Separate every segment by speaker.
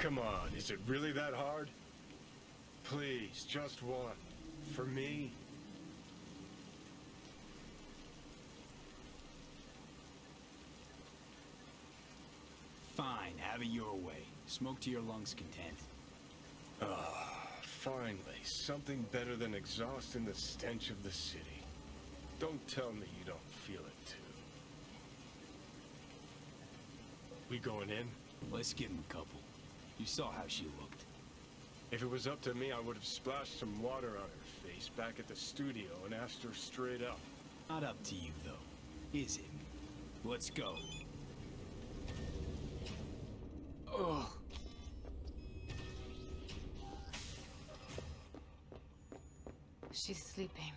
Speaker 1: Come on, is it really that hard? Please, just one. For me?
Speaker 2: Fine, have it your way. Smoke to your lungs' content.
Speaker 1: Ah, finally. Something better than exhaust in the stench of the city. Don't tell me you don't feel it too. We going in?
Speaker 2: Let's give him a couple. You saw how she looked.
Speaker 1: If it was up to me, I would have splashed some water on her face back at the studio and asked her straight up.
Speaker 2: Not up to you, though, is it? Let's go. Ugh.
Speaker 3: She's sleeping.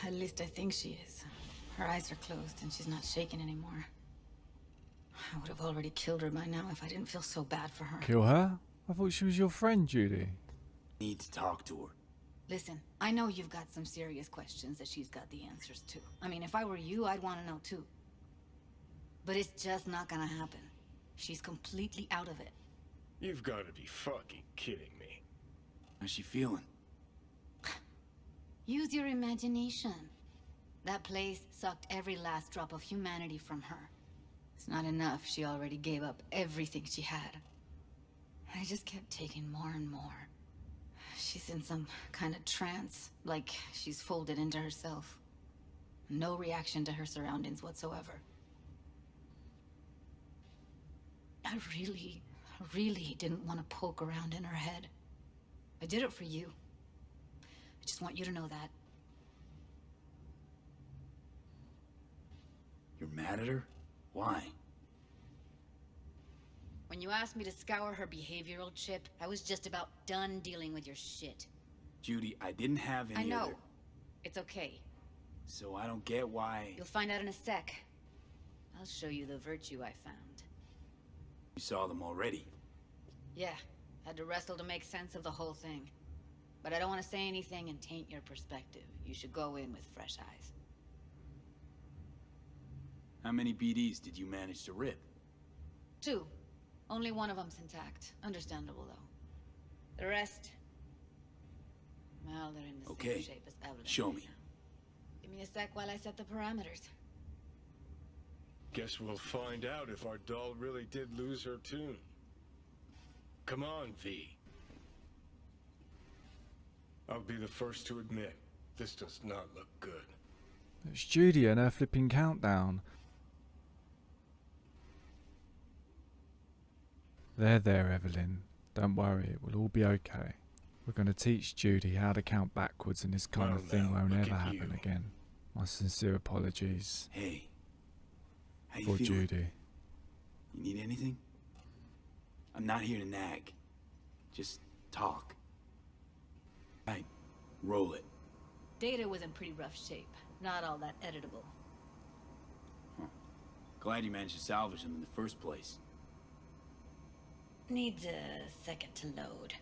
Speaker 3: At least I think she is. Her eyes are closed and she's not shaking anymore. I would have already killed her by now if I didn't feel so bad for her.
Speaker 4: Kill her? I thought she was your friend, Judy.
Speaker 2: Need to talk to her.
Speaker 3: Listen, I know you've got some serious questions that she's got the answers to. I mean, if I were you, I'd want to know too. But it's just not gonna happen. She's completely out of it.
Speaker 1: You've got to be fucking kidding me.
Speaker 2: How's she feeling?
Speaker 3: Use your imagination. That place sucked every last drop of humanity from her. It's not enough. She already gave up everything she had. I just kept taking more and more. She's in some kind of trance, like she's folded into herself. No reaction to her surroundings whatsoever. I really didn't want to poke around in her head. I did it for you. I just want you to know that.
Speaker 2: You're mad at her? Why?
Speaker 3: When you asked me to scour her behavioral chip, I was just about done dealing with your shit.
Speaker 2: Judy, I didn't have any
Speaker 3: I know.
Speaker 2: other...
Speaker 3: It's okay.
Speaker 2: So I don't get why...
Speaker 3: You'll find out in a sec. I'll show you the virtue I found.
Speaker 2: You saw them already.
Speaker 3: Yeah, had to wrestle to make sense of the whole thing. But I don't want to say anything and taint your perspective. You should go in with fresh eyes.
Speaker 2: How many BDs did you manage to rip?
Speaker 3: 2. Only one of them's intact. Understandable, though. The rest... well, they're in the
Speaker 2: Okay.
Speaker 3: same shape as Evelyn.
Speaker 2: Show me.
Speaker 3: Give me a sec while I set the parameters.
Speaker 1: Guess we'll find out if our doll really did lose her tune. Come on, V. I'll be the first to admit, this does not look good.
Speaker 4: It's Judy and her flipping countdown. There, Evelyn. Don't worry, it will all be okay. We're going to teach Judy how to count backwards, and this kind
Speaker 1: Well,
Speaker 4: of thing
Speaker 1: now,
Speaker 4: won't
Speaker 1: look
Speaker 4: ever
Speaker 1: at
Speaker 4: happen
Speaker 1: you.
Speaker 4: again. My sincere apologies
Speaker 2: Hey. How you
Speaker 4: for
Speaker 2: feeling?
Speaker 4: Judy.
Speaker 2: You need anything? I'm not here to nag. Just talk. Right. Roll it.
Speaker 3: Data was in pretty rough shape. Not all that editable.
Speaker 2: Glad you managed to salvage them in the first place.
Speaker 3: Needs a second to load.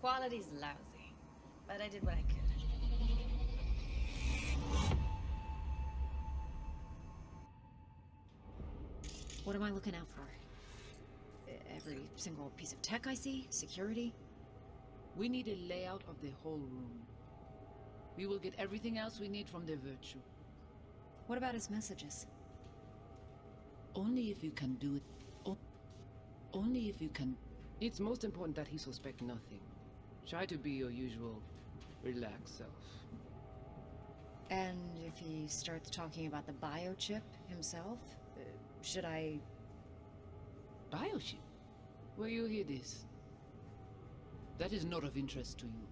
Speaker 3: Quality's lousy, but I did what I could.
Speaker 5: What am I looking out for? Every single piece of tech I see? Security?
Speaker 6: We need a layout of the whole room. We will get everything else we need from the virtue.
Speaker 5: What about his messages?
Speaker 6: Only if you can do it. Only if you can. It's most important that he suspect nothing. Try to be your usual, relaxed self.
Speaker 5: And if he starts talking about the biochip himself, should I...
Speaker 6: Biochip? Where you hear this? That is not of interest to you.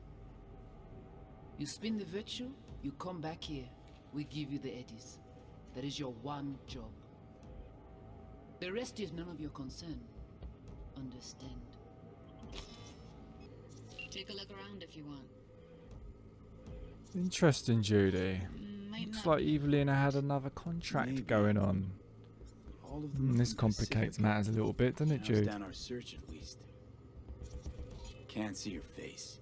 Speaker 6: You spin the virtue, you come back here. We give you the eddies. That is your one job. The rest is none of your concern. Understand?
Speaker 3: Take a look around if you want.
Speaker 4: Interesting, Judy.
Speaker 3: Might
Speaker 4: Looks
Speaker 3: not.
Speaker 4: like Evelina had another contract
Speaker 2: Maybe.
Speaker 4: going on.
Speaker 2: All of them are
Speaker 4: This
Speaker 2: from
Speaker 4: complicates
Speaker 2: Pacific.
Speaker 4: matters a little bit, doesn't it,
Speaker 2: Narrows
Speaker 4: Jude?
Speaker 2: down our search at least. Can't see your face.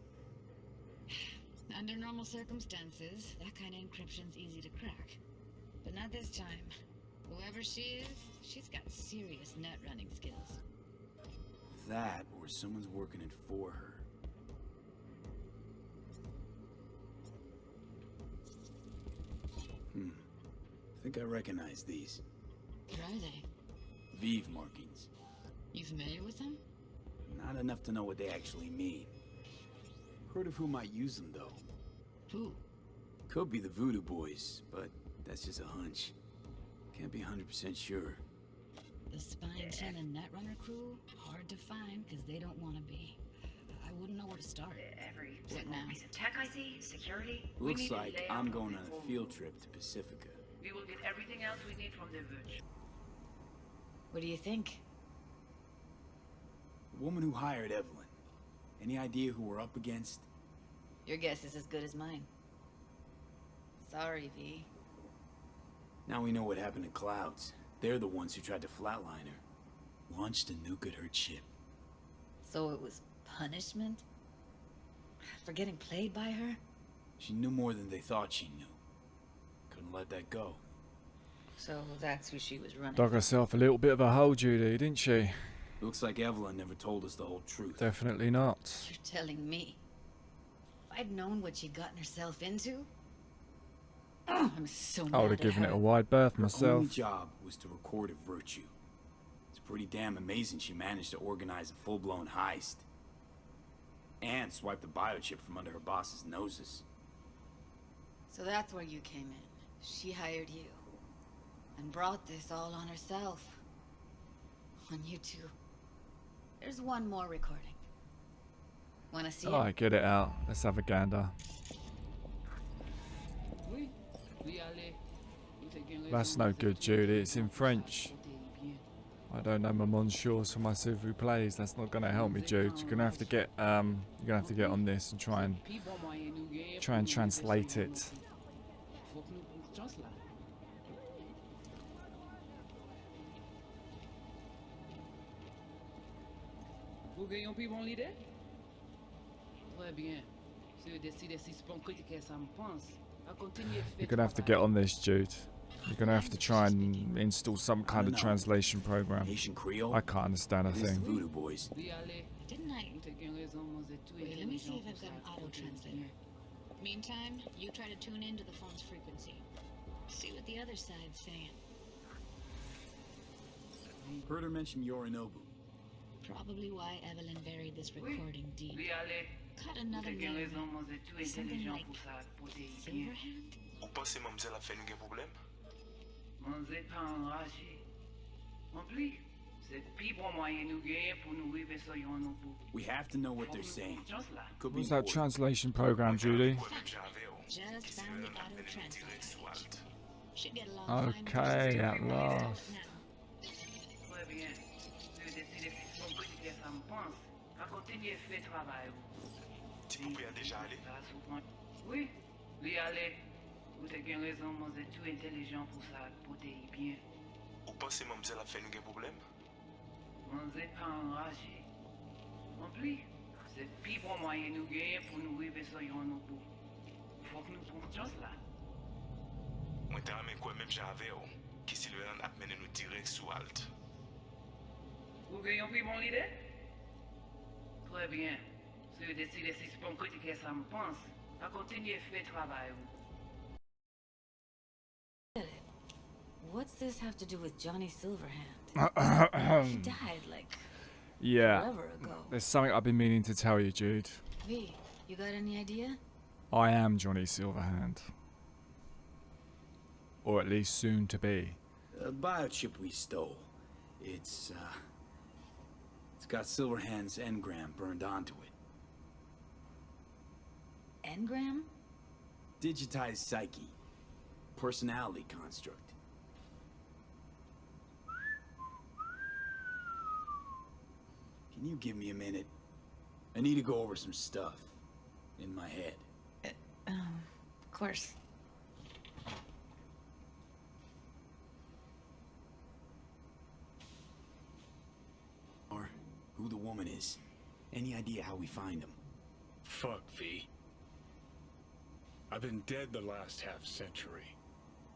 Speaker 3: Under normal circumstances, that kind of encryption's easy to crack. But not this time. Whoever she is, she's got serious net running skills.
Speaker 2: That, or someone's working it for her. I think I recognize these.
Speaker 3: What are they?
Speaker 2: Vive markings.
Speaker 3: You familiar with them?
Speaker 2: Not enough to know what they actually mean. Heard of who might use them, though.
Speaker 3: Who?
Speaker 2: Could be the Voodoo Boys, but that's just a hunch. Can't be 100% sure.
Speaker 3: The Spine Chill and Netrunner crew? Hard to find, because they don't want to be. I wouldn't know where to start.
Speaker 5: Every
Speaker 3: What
Speaker 5: single
Speaker 3: now?
Speaker 5: piece of tech I see, security.
Speaker 2: Looks like I'm going on a field trip to Pacifica.
Speaker 6: We will get everything else we need from the Verge.
Speaker 3: What do you think?
Speaker 2: The woman who hired Evelyn. Any idea who we're up against?
Speaker 3: Your guess is as good as mine. Sorry, V.
Speaker 2: Now we know what happened to Clouds. They're the ones who tried to flatline her. Launched a nuke at her ship.
Speaker 3: So it was punishment? For getting played by her?
Speaker 2: She knew more than they thought she knew. Couldn't let that go.
Speaker 3: So that's who she was running.
Speaker 4: Dug herself a little bit of a hole, Judy, didn't she?
Speaker 2: Looks like Evelyn never told us the whole truth.
Speaker 4: Definitely not.
Speaker 3: You're telling me. If I'd known what she'd gotten herself into... I'm so mad
Speaker 4: I would have
Speaker 3: at
Speaker 4: given
Speaker 3: her.
Speaker 4: it a wide berth
Speaker 2: Her only
Speaker 4: myself.
Speaker 2: job was to record a virtue. It's pretty damn amazing she managed to organize a full-blown heist. And swipe the biochip from under her boss's noses.
Speaker 3: So that's where you came in. She hired you. And brought this all on herself. On you two. There's one more recording. Wanna see
Speaker 4: Oh,
Speaker 3: it?
Speaker 4: get it out. Let's have a gander.
Speaker 6: Oui. Oui, allez.
Speaker 4: That's no good, Judy. It's in French. I don't know my monsieurs for my s'il vous plaît. That's not gonna help me, Jude. You're gonna have to get on this and try and translate it.
Speaker 6: Vous gagnez plus bon l'idée? Très bien. Si vous décidez si c'est bon que ça me pense, à continuer de
Speaker 4: You're
Speaker 6: faire
Speaker 4: gonna have to get on this, Jude. You're gonna have to try and install some kind of translation program.
Speaker 2: Haitian Creole?
Speaker 4: I can't understand a
Speaker 2: It is the
Speaker 4: thing.
Speaker 2: Voodoo Boys.
Speaker 6: Oui, allez.
Speaker 3: Didn't I?
Speaker 6: Vous avez raison, vous êtes tout
Speaker 3: Wait, let me see if I've
Speaker 6: intelligent
Speaker 3: got an
Speaker 6: pour ça.
Speaker 3: auto translator. Meantime, you try to tune into the phone's frequency. See what the other side's saying.
Speaker 2: Heard her mention Yorinobu.
Speaker 3: Probably why Evelyn buried this recording deep.
Speaker 6: Oui, allez.
Speaker 3: Cut
Speaker 6: Vous
Speaker 3: another
Speaker 6: avez
Speaker 3: name.
Speaker 6: raison, vous êtes tout
Speaker 3: Something
Speaker 6: intelligent
Speaker 3: like
Speaker 6: pour ça. Potez bien.
Speaker 3: Silverhand?
Speaker 7: Ou pensez mademoiselle a fait nous un problème?
Speaker 6: Vous n'êtes pas enragé. En plus, c'est le plus bon moyen nous gagner pour nous arriver sur yon nous.
Speaker 2: We have to know what they're saying. Could be
Speaker 4: What's that
Speaker 2: important.
Speaker 4: translation program, Judy?
Speaker 3: Just found the auto translator. Should get a long time.
Speaker 4: Okay, at last.
Speaker 6: Très bien. Si vous décidez si c'est bon que ça me pense, à continuer de faire travail.
Speaker 7: Tu peux déjà aller?
Speaker 6: Oui, oui, allez. Vous avez raison, vous êtes tout intelligent pour ça. Potez bien.
Speaker 7: Ou pensez mademoiselle a fait nous un problème?
Speaker 6: Vous n'êtes pas enragé. En plus, c'est le plus bon moyen nous gagner pour nous arriver sur yon nous. Faut que nous prenions chance là.
Speaker 7: Moi, t'as même quoi même j'avais, qui Sylvain a mené nous direct sous Alt.
Speaker 6: Vous gagnez plus mon idée? Très bien. Si vous décidez si c'est bon que ça me pense, à continuer de faire travail.
Speaker 3: What's this have to do with Johnny Silverhand? He died like
Speaker 4: Yeah.
Speaker 3: forever ago.
Speaker 4: There's something I've been meaning to tell you, Jude.
Speaker 3: V, you got any idea?
Speaker 4: I am Johnny Silverhand. Or at least soon to be.
Speaker 2: The biochip we stole. It's got Silverhand's engram burned onto it.
Speaker 3: Engram?
Speaker 2: Digitized psyche. Personality construct. Can you give me a minute? I need to go over some stuff in my head.
Speaker 3: Of course.
Speaker 2: Or who the woman is. Any idea how we find them?
Speaker 1: Fuck, V. I've been dead the last half century.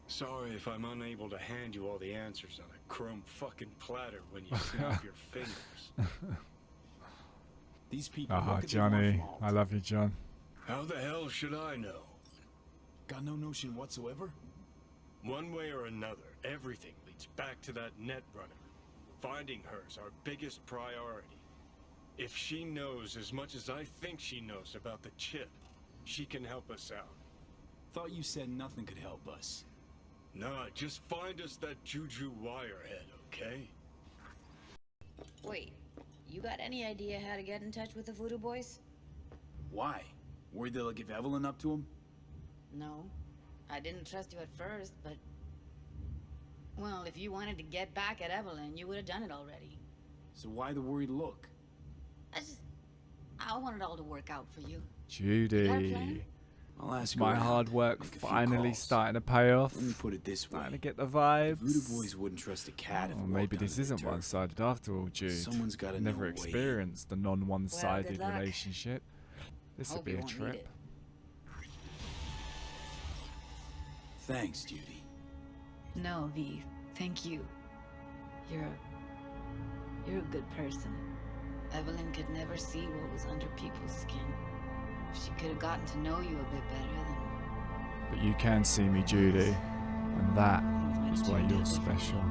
Speaker 1: Sorry if I'm unable to hand you all the answers on a chrome fucking platter when you snap your fingers.
Speaker 2: These people.
Speaker 4: Ah,
Speaker 2: what could they want
Speaker 4: Johnny.
Speaker 2: from all
Speaker 4: I love you, John.
Speaker 1: How the hell should I know?
Speaker 2: Got no notion whatsoever?
Speaker 1: One way or another, everything leads back to that Netrunner. Finding her's our biggest priority. If she knows as much as I think she knows about the chip, she can help us out.
Speaker 2: Thought you said nothing could help us.
Speaker 1: Nah, just find us that Juju wirehead, okay?
Speaker 5: Wait, you got any idea how to get in touch with the Voodoo Boys?
Speaker 2: Why? Worried they'll give Evelyn up to him?
Speaker 3: No. I didn't trust you at first, but... Well, if you wanted to get back at Evelyn, you would have done it already.
Speaker 2: So why the worried look?
Speaker 3: I want it all to work out for you. You got a
Speaker 4: Judy.
Speaker 3: plan?
Speaker 2: I'll ask her
Speaker 4: My
Speaker 2: around,
Speaker 4: hard work
Speaker 2: make a few
Speaker 4: finally
Speaker 2: calls.
Speaker 4: starting to pay off.
Speaker 2: Let me put it this way.
Speaker 4: Starting to get the
Speaker 2: The
Speaker 4: vibes.
Speaker 2: Voodoo Boys wouldn't trust a cat if
Speaker 4: Oh,
Speaker 2: it
Speaker 4: maybe
Speaker 2: walked
Speaker 4: this
Speaker 2: onto
Speaker 4: isn't
Speaker 2: their turf.
Speaker 4: one-sided after all, Jude.
Speaker 2: Someone's gotta
Speaker 4: Never
Speaker 2: know a way.
Speaker 4: experienced the non-one-sided
Speaker 3: Well, good luck.
Speaker 4: relationship. This would
Speaker 3: Hope
Speaker 4: be
Speaker 3: you
Speaker 4: a
Speaker 3: won't need
Speaker 4: trip.
Speaker 3: it.
Speaker 2: Thanks, Judy.
Speaker 3: No, V. Thank you. You're a good person. Evelyn could never see what was under people's skin. If she could have gotten to know you a bit better, then
Speaker 4: But you can see me, Judy, and that
Speaker 3: things might
Speaker 4: is
Speaker 3: have
Speaker 4: why
Speaker 3: turned
Speaker 4: you're
Speaker 3: out differently.
Speaker 4: special.